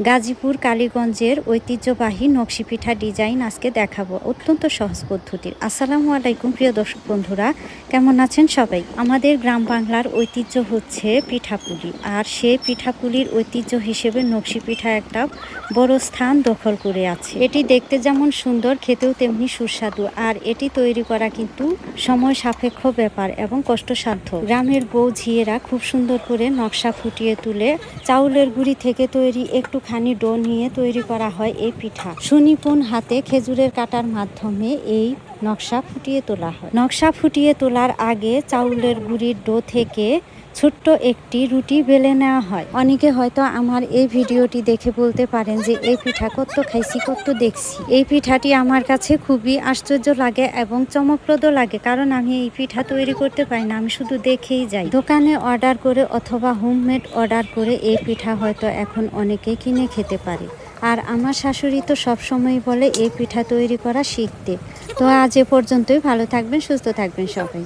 গাজীপুর কালীগঞ্জের ঐতিহ্যবাহী নকশি পিঠা ডিজাইন আজকে দেখাবো অত্যন্ত সহজ পদ্ধতির। আসসালামু আলাইকুম প্রিয় দর্শক বন্ধুরা, কেমন আছেন সবাই? আমাদের গ্রাম বাংলার ঐতিহ্য হচ্ছে পিঠাপুলি, আর সেই পিঠাপুলির ঐতিহ্য হিসেবে নকশি পিঠা একটা বড় স্থান দখল করে আছে। এটি দেখতে যেমন সুন্দর, খেতেও তেমনি সুস্বাদু, আর এটি তৈরি করা কিন্তু সময় সাপেক্ষ ব্যাপার এবং কষ্টসাধ্য। গ্রামের বউ ঝিয়েরা খুব সুন্দর করে নকশা ফুটিয়ে তুলে চাউলের গুঁড়ি থেকে তৈরি একটুখানি ডো নিয়ে তৈরি করা হয় এই পিঠা। সুনিপুণ হাতে খেজুরের কাটার মাধ্যমে এই নকশা ফুটিয়ে তোলা হয়। নকশা ফুটিয়ে তোলার আগে চাউলের গুঁড়ির ডো থেকে ছোট্ট একটি রুটি বেলে নেওয়া হয়। অনেকে হয়তো আমার এই ভিডিওটি দেখে বলতে পারেন যে এই পিঠা কত খাইছি, কত দেখছি। এই পিঠাটি আমার কাছে খুবই আশ্চর্য লাগে এবং চমকপ্রদ লাগে, কারণ আমি এই পিঠা তৈরি করতে পারি না, আমি শুধু দেখেই যাই। দোকানে অর্ডার করে অথবা হোমমেড অর্ডার করে এই পিঠা হয়তো এখন অনেকে কিনে খেতে পারে। আর আমার শাশুড়ি তো সবসময় বলে এই পিঠা তৈরি করা শিখতে। তো আজ এ পর্যন্তই, ভালো থাকবেন, সুস্থ থাকবেন সবাই।